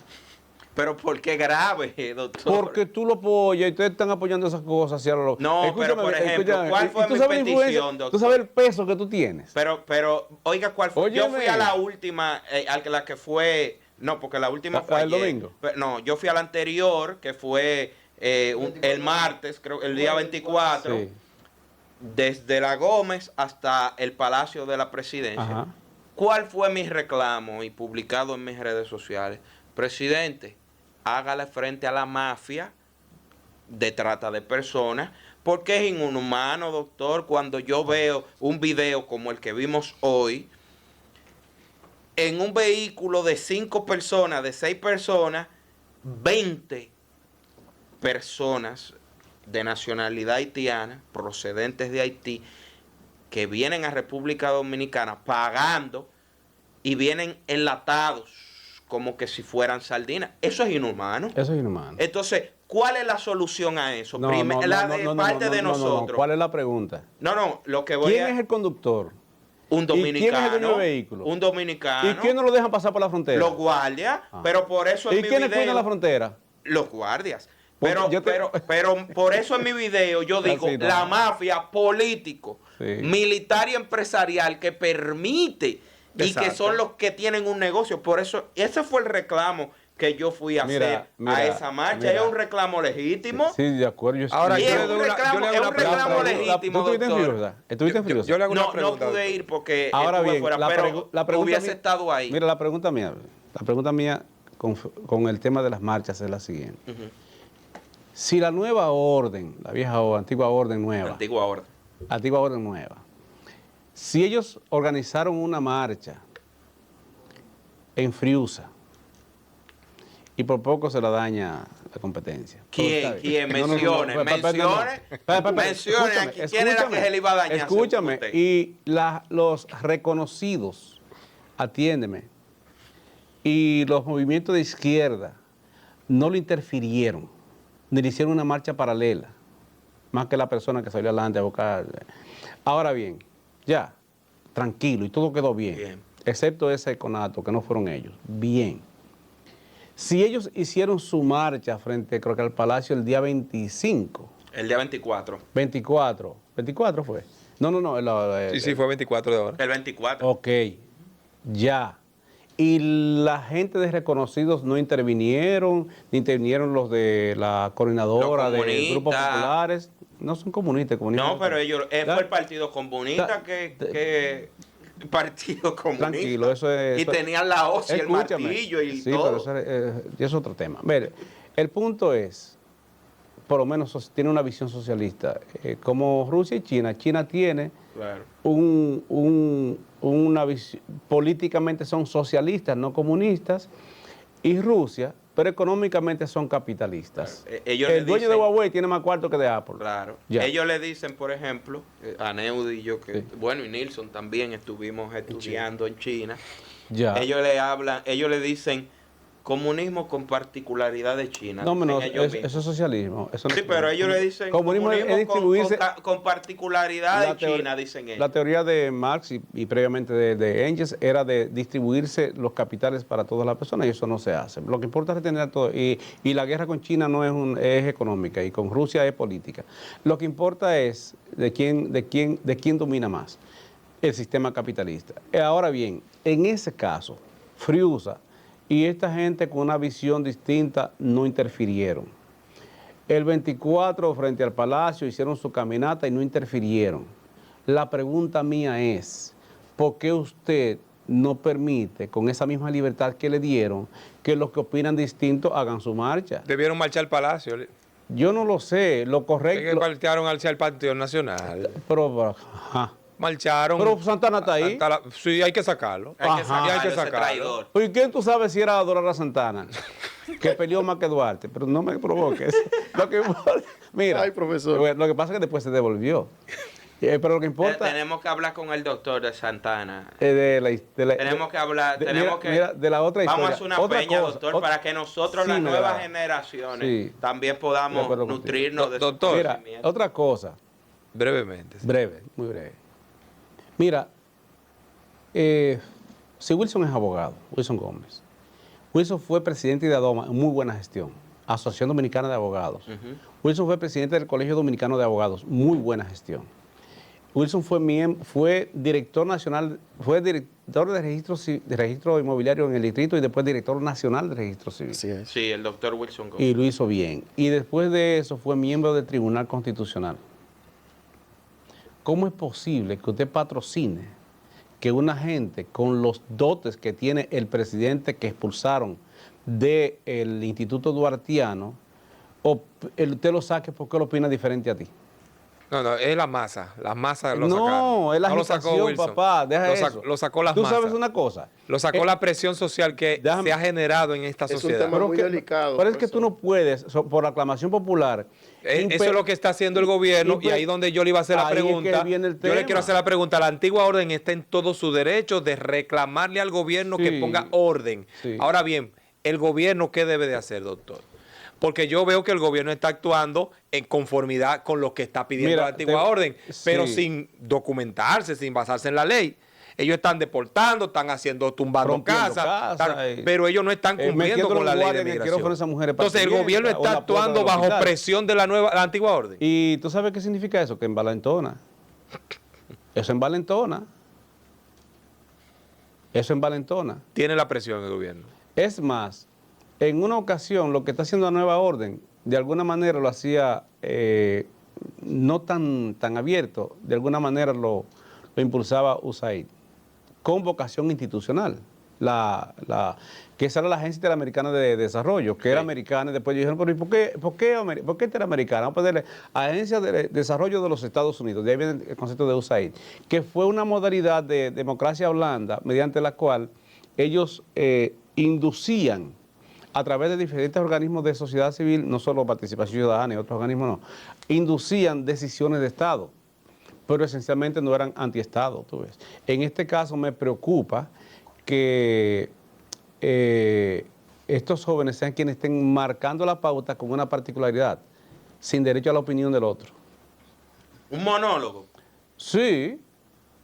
Pero ¿por qué grave, doctor? Porque tú lo apoyas y ustedes están apoyando esas cosas. No, pero por ejemplo, ¿cuál fue mi petición, doctor? Tú sabes el peso que tú tienes. Pero, oiga, ¿cuál fue? Óyeme. Yo fui a la última, a la que fue, no, porque la última fue el ayer. domingo. No, yo fui a la anterior, que fue el martes, creo, el día 24, Sí. desde La Gómez hasta el Palacio de la Presidencia. Ajá. ¿Cuál fue mi reclamo y publicado en mis redes sociales? Presidente, hágale frente a la mafia de trata de personas, porque es inhumano, doctor, cuando yo veo un video como el que vimos hoy, en un vehículo de 5 personas, de 6 personas, 20 personas de nacionalidad haitiana, procedentes de Haití, que vienen a República Dominicana pagando y vienen enlatados como que si fueran sardinas. Eso es inhumano. Eso es inhumano. Entonces, ¿cuál es la solución a eso? No, Parte de nosotros. ¿Cuál es la pregunta? No, lo que voy ¿Quién es el conductor? Un dominicano. ¿Y quién es el dueño del vehículo? Un dominicano. ¿Y quién no lo dejan pasar por la frontera? Los guardias. Pero por eso en ¿Y mi quiénes video... cuidan la frontera? Los guardias. Porque Pero por eso en mi video yo digo, Así no. la mafia político, Sí. militar y empresarial que permite y que Exacto. son los que tienen un negocio. Por eso, ese fue el reclamo que yo fui a hacer a esa marcha. Es un reclamo legítimo. Sí, de acuerdo. Ahora, Y yo es le un doy una- reclamo, yo le hago es una un reclamo pregunta. legítimo, ¿Tú estuviste en doctor. Firosa? ¿Estuviste en Firosa? Yo le hago una No pregunta. pude doctor. ir porque Ahora estuve bien, fuera, pero la pregunta hubiese mía- estado ahí. Mira, la pregunta mía con el tema de las marchas es la siguiente. Ujú. Si la nueva orden, la vieja o antigua orden nueva, Antigua orden. antigua orden nueva, si ellos organizaron una marcha en Friusa y por poco se la daña la competencia. ¿Quién? No, Mencione. Mencione aquí. ¿Quién era que se le iba a dañar? Escúchame, según usted? y los reconocidos, atiéndeme, y los movimientos de izquierda no lo interfirieron, ni le hicieron una marcha paralela, más que la persona que salió adelante a buscar. Ahora bien, ya, tranquilo, y todo quedó bien, excepto ese conato, que no fueron ellos. Bien. Si ellos hicieron su marcha frente, creo que al Palacio el día 25, El día 24. 24 fue. No, Sí, fue 24 de ahora. El 24. Ok, ya. Y la gente de reconocidos no intervinieron, ni intervinieron los de la coordinadora Los de comunistas. grupos populares. No son comunistas. No, pero ellos, fue Ya. el Partido Comunista que Partido Comunista. Tranquilo, eso es... Y tenían la hoz y el Escúchame. martillo y sí, todo. pero eso es otro tema. Mire, el punto es, por lo menos tiene una visión socialista. Como Rusia y China. China tiene Claro. una visión, políticamente son socialistas, no comunistas, y Rusia, pero económicamente son capitalistas. Ellos El le dueño de dicen- Huawei tiene más cuarto que de Apple. Claro. Ya. Ellos le dicen, por ejemplo, a Neudi y yo, que Sí. bueno, y Nilsson también estuvimos estudiando en China. Ya. Ellos le dicen comunismo con particularidad de China. No, dicen menos, ellos eso mismos. es socialismo. Eso no- Sí, pero ellos le dicen Comunismo es distribuirse- con particularidad de China, dicen ellos. La teoría de Marx y previamente de Engels era de distribuirse los capitales para todas las personas y eso no se hace. Lo que importa es retener todo. Y la guerra con China no es económica y con Rusia es política. Lo que importa es de quién domina más el sistema capitalista. Ahora bien, en ese caso, Friusa y esta gente con una visión distinta no interfirieron. El 24 frente al Palacio hicieron su caminata y no interfirieron. La pregunta mía es, ¿por qué usted no permite, con esa misma libertad que le dieron, que los que opinan distinto hagan su marcha? Debieron marchar al Palacio. Yo no lo sé, lo Es que correcto... partearon hacia el Partido Nacional. Pero, ajá. Marcharon. Pero Santana está ahí. Sí, hay que sacarlo. Hay que Ajá. sacarlo, Hay que ese sacarlo. traidor. ¿Y quién tú sabes si era adorar a Santana? Que peleó más que Duarte, pero no me provoques. Lo que importa, mira, Ay, profesor. lo que pasa es que después se devolvió. Pero lo que importa Tenemos que hablar con el doctor de Santana. tenemos que hablar, de la otra historia. Vamos a hacer una Otra peña, cosa, doctor, para que nosotros, sí, las mira, nuevas generaciones, sí, también de podamos acuerdo contigo. nutrirnos de su Doctor, Mira, conocimiento. otra cosa, Brevemente. sí. breve, muy breve. Mira, si Wilson es abogado, Wilson Gómez, Wilson fue presidente de ADOMA en muy buena gestión, Asociación Dominicana de Abogados. Wilson fue presidente del Colegio Dominicano de Abogados, muy buena gestión. Wilson fue director nacional, fue director de registro inmobiliario en el distrito y después director nacional de registro civil. Así es. Sí, el doctor Wilson Gómez. Y lo hizo bien. Y después de eso fue miembro del Tribunal Constitucional. ¿Cómo es posible que usted patrocine que una gente con los dotes que tiene el presidente que expulsaron del Instituto Duartiano, usted lo saque porque lo opina diferente a ti? No, es la masa. Las masas lo No, sacaron. es la No lo sacó agitación, Wilson. papá, deja eso. Lo sacó las Tú masas. sabes una cosa. Lo sacó la presión social que Déjame- se ha generado en esta Es un sociedad. tema muy delicado, Pero es que tú profesor. no puedes, por aclamación popular. Eso es lo que está haciendo el gobierno y ahí donde yo le iba a hacer la ahí es que pregunta. viene el Yo le tema. quiero hacer la pregunta. La antigua orden está en todo su derecho de reclamarle al gobierno que Sí. ponga orden. Sí. Ahora bien, ¿el gobierno qué debe de hacer, doctor? Porque yo veo que el gobierno está actuando en conformidad con lo que está pidiendo Mira, la antigua orden, pero sí. sin documentarse, sin basarse en la ley. Ellos están deportando, están tumbando Rompiendo casas, casas, pero ellos no están cumpliendo metiendo con los la ley de guardias en el quirófano migración. de esas mujeres para Entonces el que gobierno mientan, o está en la puerta actuando del bajo hospital. presión de la antigua orden. ¿Y tú sabes qué significa eso? Que envalentona. Eso envalentona. Eso envalentona. Tiene la presión el gobierno. Es más, en una ocasión lo que está haciendo la nueva orden, de alguna manera lo hacía no tan abierto, de alguna manera lo impulsaba USAID, con vocación institucional. Que esa era la Agencia Interamericana de Desarrollo, que era americana, y después dijeron, pero ¿y por qué interamericana? Vamos a ponerle Agencia de Desarrollo de los Estados Unidos, de ahí viene el concepto de USAID, que fue una modalidad de democracia blanda, mediante la cual ellos inducían a través de diferentes organismos de sociedad civil, no solo Participación Ciudadana y otros organismos, no, inducían decisiones de Estado, pero esencialmente no eran antiestado, tú ves. En este caso me preocupa que estos jóvenes sean quienes estén marcando la pauta con una particularidad, sin derecho a la opinión del otro. Un monólogo. Sí,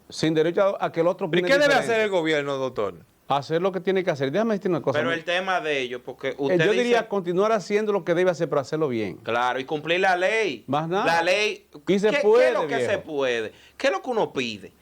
sin derecho a que el otro ¿Y opine qué debe diferente. hacer el gobierno, doctor? Hacer lo que tiene que hacer. Déjame decir una cosa. Pero el tema de ellos, porque usted Yo dice, diría continuar haciendo lo que debe hacer, pero hacerlo bien. claro, y cumplir la ley. Más nada. La ley. Y se ¿Qué puede, es lo que viejo. se puede? ¿Qué es lo que uno pide?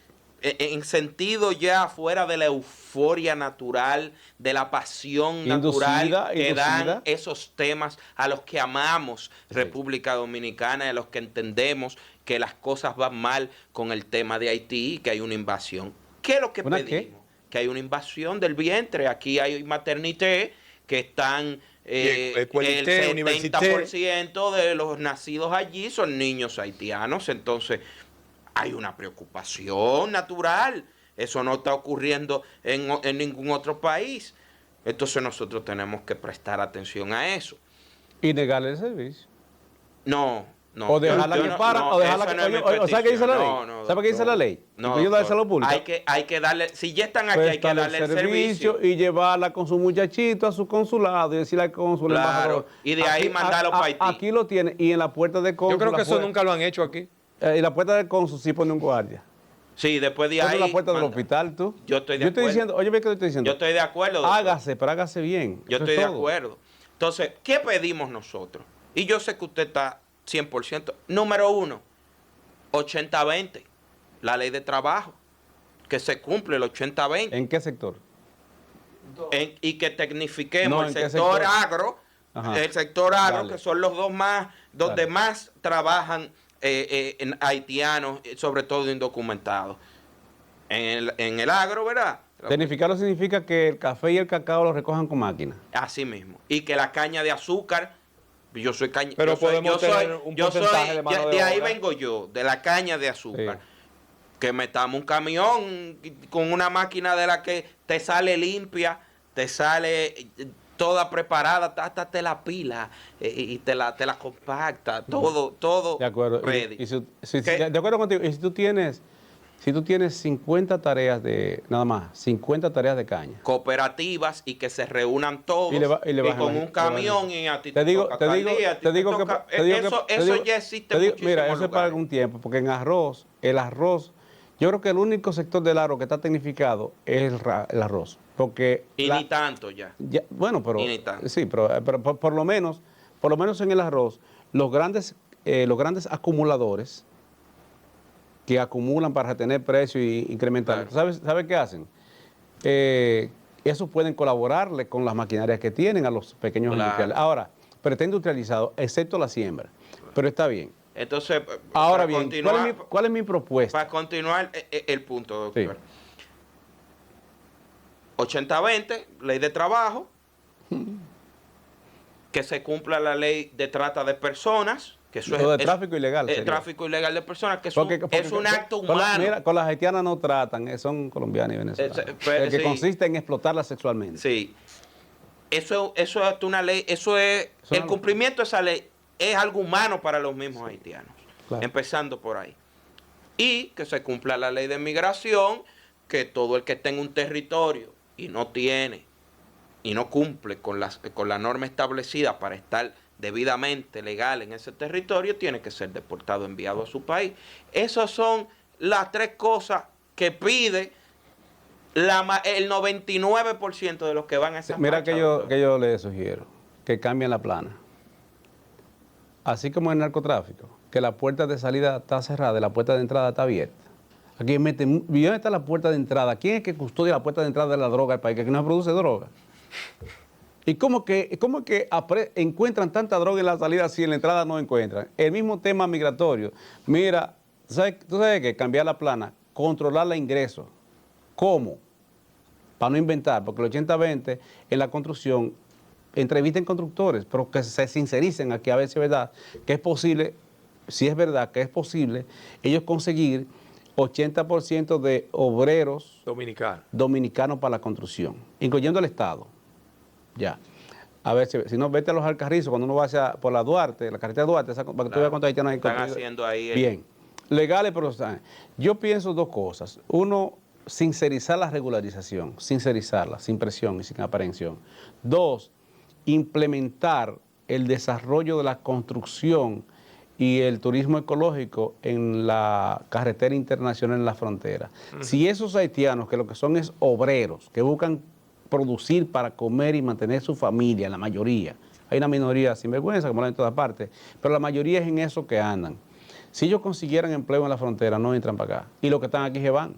En sentido ya fuera de la euforia natural, de la pasión natural que dan esos temas a los que amamos República Dominicana y a los que entendemos que las cosas van mal con el tema de Haití y que hay una invasión. ¿Qué es lo que ¿Una pedimos? qué? Que hay una invasión del vientre. Aquí hay maternité que están... el Ecualité, université. 70% de los nacidos allí son niños haitianos, entonces hay una preocupación natural. Eso no está ocurriendo en ningún otro país. Entonces nosotros tenemos que prestar atención a eso. Y negarle el servicio. No, no. O dejarla yo que no- para, no, o dejarla esa que... no es mi o sea, ¿qué dice la ley? petición. No, ¿Sabe qué dice la ley? No, Porque yo doctor. dárselo público. Hay que darle, si ya están aquí, hay que Prestarle darle el servicio. y llevarla con su muchachito a su consulado y decirle al cónsul, Claro, embajador, y de ahí mandarlo para Haití. Aquí lo tiene, y en la puerta del cónsul. Yo creo que eso afuera, nunca lo han hecho aquí. en la puerta del cónsul sí pone un guardia. Sí, después de Pone ahí... en la puerta del manda. hospital, tú. Yo estoy de acuerdo. diciendo, oye, ve que estoy diciendo. Yo estoy de acuerdo, doctor. Hágase, pero hágase bien. Yo Eso estoy es de todo. acuerdo. Entonces, ¿qué pedimos nosotros? Y yo sé que usted está 100%. Número 1, 80-20, la ley de trabajo, que se cumple el 80-20 ¿En qué sector? y que tecnifiquemos No, el ¿en qué sector sector? agro, Ajá. el sector agro, Dale. que son los dos más, donde Dale. más trabajan en haitianos, sobre todo indocumentados. En el agro, ¿verdad? Tecnificarlo significa que el café y el cacao lo recojan con máquina. Así mismo. Y que la caña de azúcar, yo soy caña. Pero yo soy- podemos yo soy- tener un yo soy- porcentaje de mano de de ahí obra. vengo yo, de la caña de azúcar. que metamos un camión con una máquina de la que te sale limpia, te sale toda preparada, hasta te la pila y te la compacta, todo De acuerdo. ready. De acuerdo contigo. Y si tú tienes 50 tareas nada más, 50 tareas de caña. Cooperativas y que se reúnan todos Y y bajan con la- un camión y a ti Te digo, toca te tal digo, día, a ti te digo que, toca- te digo que- eso te digo- ya existe te digo- muchísimo. Mira, eso es para algún tiempo, porque en el arroz, yo creo que el único sector del agro que está tecnificado es el arroz, porque Y ni tanto ya. bueno, pero Y ni tanto. sí, pero por lo menos en el arroz, los grandes acumuladores que acumulan para retener precios y incrementar. Claro. ¿Sabes qué hacen? Eso pueden colaborarle con las maquinarias que tienen a los pequeños Claro. industriales. Ahora, pero está industrializado, excepto la siembra. Pero está bien. Entonces, Ahora para bien, continuar, ¿cuál es mi propuesta? para continuar el punto, doctor. Sí. 80-20, ley de trabajo, que se cumpla la ley de trata de personas, que eso Lo de tráfico ilegal sería. tráfico ilegal de personas, que eso es un acto con humano. mira, con las haitianas no tratan, son colombianas y venezolanas. Pues, que sí. consiste en explotarlas sexualmente. Sí. Eso es una ley, el no- cumplimiento de esa ley es algo humano para los mismos haitianos. Claro. Empezando por ahí. Y que se cumpla la ley de migración, que todo el que esté en un territorio y no cumple con la norma establecida para estar debidamente legal en ese territorio, tiene que ser deportado, enviado a su país. Esas son las tres cosas que pide el 99% de los que van a esa Mira marcha, que doctor. yo le sugiero que cambien la plana. Así como en el narcotráfico, que la puerta de salida está cerrada y la puerta de entrada está abierta. Aquí meten, ¿y dónde está la puerta de entrada? ¿Quién es que custodia la puerta de entrada de la droga al país? Que aquí no se produce droga. ¿Y cómo que encuentran tanta droga en la salida si en la entrada no encuentran? El mismo tema migratorio. Mira, ¿tú sabes qué? Cambiar la plana, controlar los ingresos. ¿Cómo? Para no inventar, porque el 80-20 en la construcción, entrevisten constructores, pero que se sincericen aquí a ver si es verdad, que es posible, si es verdad que es posible, ellos conseguir 80% de obreros dominicanos para la construcción, incluyendo el Estado. Ya. A ver, si no, vete a los Alcarrizos, cuando uno va por la Duarte, la carretera Duarte, para que tú veas cuántos haitianos hay. Están haciendo ahí Bien. Legales, pero yo pienso dos cosas. Uno, sincerizar la regularización, sincerizarla, sin presión y sin aprehensión. Dos, implementar el desarrollo de la construcción y el turismo ecológico en la carretera internacional en la frontera. Si esos haitianos, que lo que son es obreros, que buscan producir para comer y mantener su familia, la mayoría, hay una minoría sinvergüenza, como la hay en todas partes, pero la mayoría es en eso que andan. Si ellos consiguieran empleo en la frontera, no entran para acá. Y los que están aquí se van.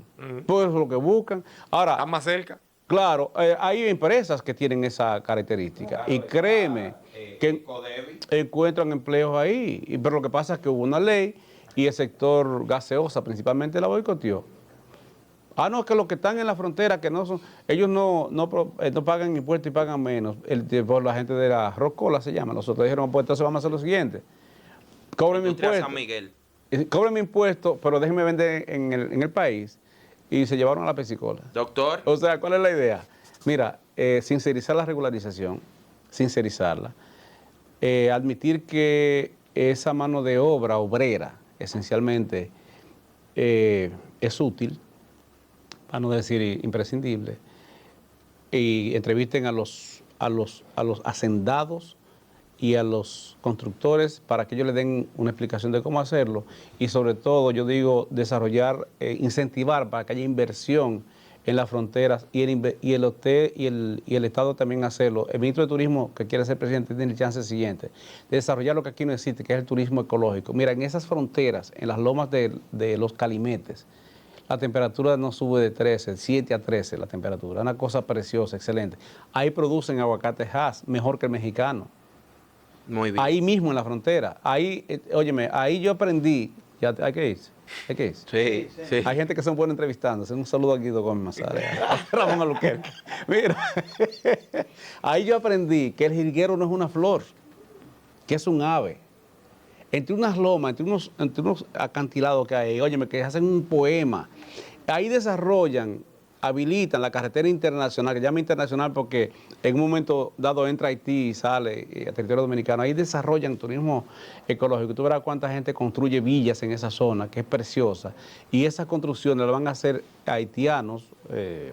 Todo eso es lo que buscan. Ahora, ¿Están más cerca? claro, hay empresas que tienen esa característica. Y créeme que encuentran empleos ahí. Pero lo que pasa es que hubo una ley y el sector gaseosa principalmente la boicoteó. No, que los que están en la frontera, que no son, ellos no pagan impuestos y pagan menos. Por la gente de la Rocola se llama. Nosotros dijeron, pues entonces vamos a hacer lo siguiente. Cobren mi Industria impuesto. San Miguel. Cobren mi impuesto, pero déjenme vender en el país. Y se llevaron a la pesicola. Doctor, O sea, ¿cuál es la idea? Mira, sincerizar la regularización, sincerizarla, admitir que esa mano de obra obrera, esencialmente, es útil, para no decir imprescindible, y entrevisten a los hacendados y a los constructores para que ellos le den una explicación de cómo hacerlo y sobre todo, yo digo, desarrollar, incentivar para que haya inversión en las fronteras y el Estado también hacerlo. El ministro de Turismo, que quiere ser presidente, tiene el chance siguiente, de desarrollar lo que aquí no existe, que es el turismo ecológico. Mira, en esas fronteras, en las lomas de los Calimetes, la temperatura no sube de 7 a 13 la temperatura, una cosa preciosa, excelente. Ahí producen aguacate Hass, mejor que el mexicano. muy bien. Ahí mismo en la frontera. Ahí, óyeme, ahí yo aprendí. Ya hay que irse. Hay que irse. Sí, sí. Hay gente que son buenos entrevistándose. Un saludo a Guido Gómez Mazara, a Ramón Albuquerque. Mira, ahí yo aprendí que el jilguero no es una flor, que es un ave. entre unas lomas, entre unos acantilados que hay, óyeme, que hacen un poema. Ahí desarrollan, habilitan la carretera internacional, que llama internacional porque en un momento dado entra Haití y sale a territorio dominicano. Ahí desarrollan turismo ecológico. Tú verás cuánta gente construye villas en esa zona, que es preciosa. Y esas construcciones las van a hacer haitianos,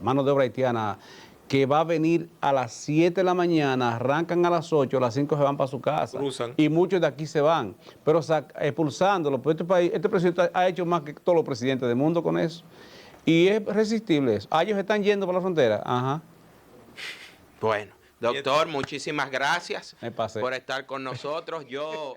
mano de obra haitiana, que va a venir a las 7 de la mañana, arrancan a las 8, a las 5 se van para su casa. Cruzan. Y muchos de aquí se van. Pero expulsándolo, pues este presidente ha hecho más que todos los presidentes del mundo con eso. Y es resistible eso. Ellos están yendo por la frontera. Ajá. Bueno, doctor, muchísimas gracias Me pasé. por estar con nosotros. Yo